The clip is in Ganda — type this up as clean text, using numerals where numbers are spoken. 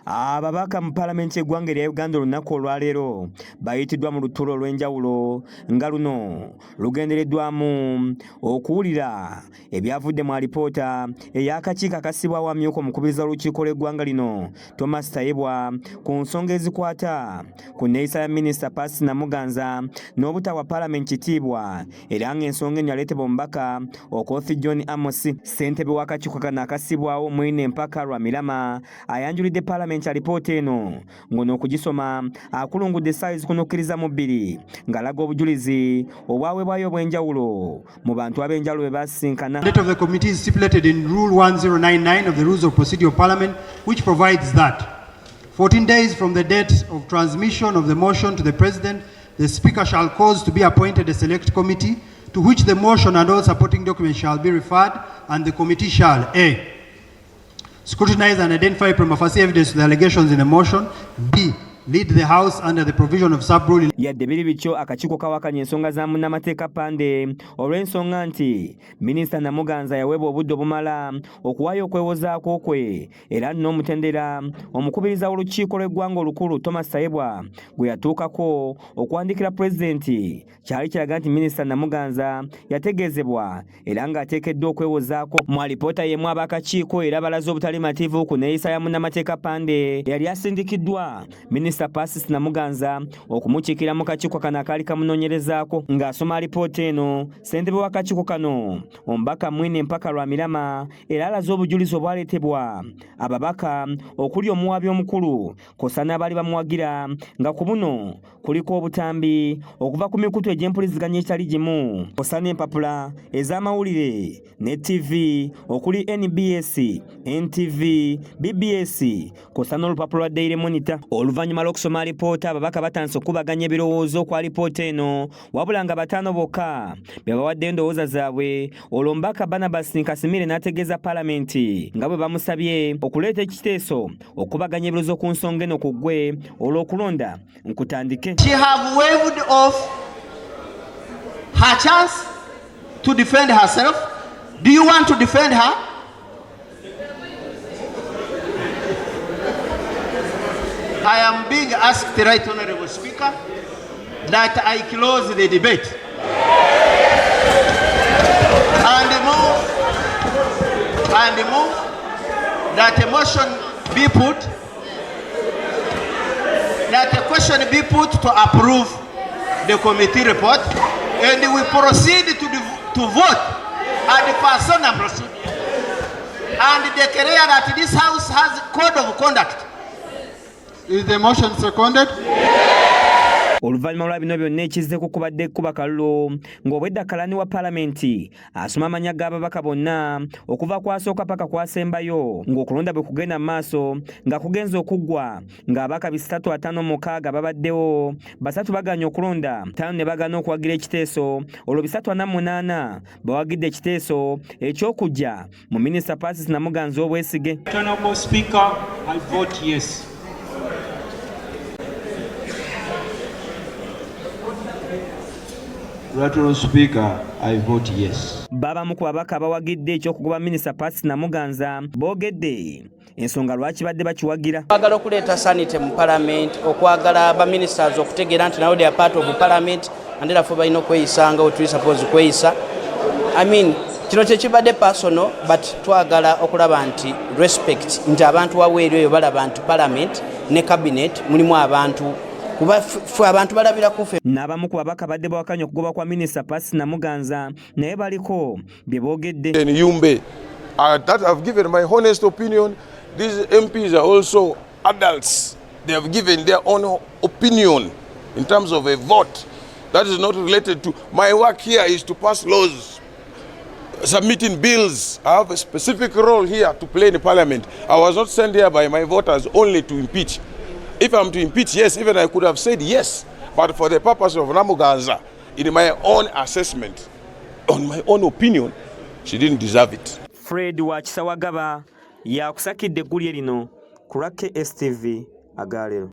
Ababaka mu Parliament y'eggwanga lya Uganda olunaku olwaleero bayitiddwa mu lutuulo olw'enjawulo nga luno lugendereddwamu okuwulira ebyavudde mu alipoota ey'akakiiko akassibwawo amyuka omukubiriza w'olukiiko lw'eggwanga lino Thomas Tayebwa ku nsonga ezikwata ku nneeyisa ya Minisita Pacis Namuganza n'obutawa Parliament kitiibwa era ng'ensonga eno yaleetebwa omubaka Okoth John Amos ssentebe w'akakiiko kano akassibwawo Mwine Mpaka Lwamirama ayanjulidde Parliament alipoota eno ngono okugisoma akulungudde ssaawa kunukkiriza mu bbiri ng'alaga obujulizi obwaweebwayo obw'enjawulo mu bantu ab'enjawulo be basinkana. The mandate of the committee is stipulated in Rule 1099 of the Rules of Procedure of Parliament, which provides that 14 days from the date of transmission of the motion to the President, the Speaker shall cause to be appointed a select committee to which the motion and all supporting documents shall be referred, and the committee shall A. Scrutinize and identify prima facie evidence to the allegations in a motion. B. Lead the House under the provision of sub-rule. Yadde biri bityo akakiiko kawakanya ensonga za munnamateeka Pande olw'ensonga nti Minisita Namuganza yaweebwa obudde obumala okuwaayo okwewozaako kwe era n'omutendera omukubiriza w'olukiiko lw'eggwanga olukulu Thomas Tayebwa gwe yatuukako okuwandiikira Pulezidenti kyali kiraga nti Minisita Namuganza yategeezebwa era ng'ateekeddwa okwewozaako. Mu alipoota y'emu ab'akakiiko era balaze obutali mativu ku nneeyisa ya munnamateeka Pande yali asindikiddwa Minisita Pacis Namuganza okumukiikira mu kakiiko kano akaali kamunoonyerezaako. Ng'asoma alipoota eno, ssentebe w'akakiiko kano omubaka Mwine Mpaka Lwamirama era alaze obujulizi obwaleetebwa ababaka okuli omuwaabi omukulu kw'ossa n'abaali bamuwagira nga ku buno kuliko obutambi okuva ku mikutu egy'empuliziganya etali gimu kw'ossa n'empapula ez'amawulire ne TV okuli NBS, NTV, BBS kw'ossa n'olupapula lwa Daily Monitor. Oluvannyuma lw'okusoma alipoota ababaka batandise okubaganya ebirowoozo ku alipoota eno wabula nga bataano bokka be bawadde endowooza zaabwe. Olwo omubaka Barnabas Nkasimire n'ategeeza Paalamenti nga bwe bamusabye okuleeta ekiteeso okubaganya ebirowoozo ku nsonga eno ku ggwe olw'okulonda nkutandike. She have waved off her chance to defend herself. Do you want to defend her? I am being asked, Right Honorable Speaker, that I close the debate and move that a motion be put, that a question be put to approve the committee report, and we proceed to vote at the personal procedure and declare that this House has code of conduct. Is the motion seconded? Oluvannyuma lwa bino byonna ekizzeeko kubadde kuba kalulu ng'obwedda kalani wa Paalamenti asoma amannya g'ababaka bonna okuva kwasooka paka kwasembayo ng'okulonda bwe kugenda mu maaso nga kugenza okuggwa ng'ababaka 356 babaddewo, 3 baganya okulonda, 5 ne bagaana okuwagira ekiteeso, olwo 348 bawagidde ekiteeso eky'okujja mu Minisita Pacis Namuganza obwesige. Honorable Speaker, I vote yes. Honorable Speaker, I vote yes. Babamu ku babaka abawagidde ekyokugoba Minisita Pacis Namuganza boogedde ensonga lwaki badde bakiwagira. Twagala okuleeta sanity mu Parliament, okwagala ba ministers okutegeera nti nabo they are part of Parliament and therefore balina okweyisa nga we suppose kweyisa. I mean, kino kyekibadde personal but twagala okulaba nti respect nti abantu waweerwa eyo balaba nti Parliament ne Cabinet mulimu abantu kubafu abantu balabira kufe. N'abamu ku babaka badde bawakanya okugoba kwa Minisita Pacis Namuganza naye baliko bye boogedde. Yumbe, that I've given my honest opinion. These MPs are also adults. They have given their own opinion in terms of a vote. That is not related to my work. Here is to pass laws, submitting bills. I have a specific role here to play in the Parliament. I was not sent here by my voters only to impeach. If I'm to impeach, yes, even I could have said yes, but for the purpose of Namuganza, in my own assessment, on my own opinion, she didn't deserve it. Fred wa Kisawagaba yakusakidde eggulye lino ku Lake STV Agalero.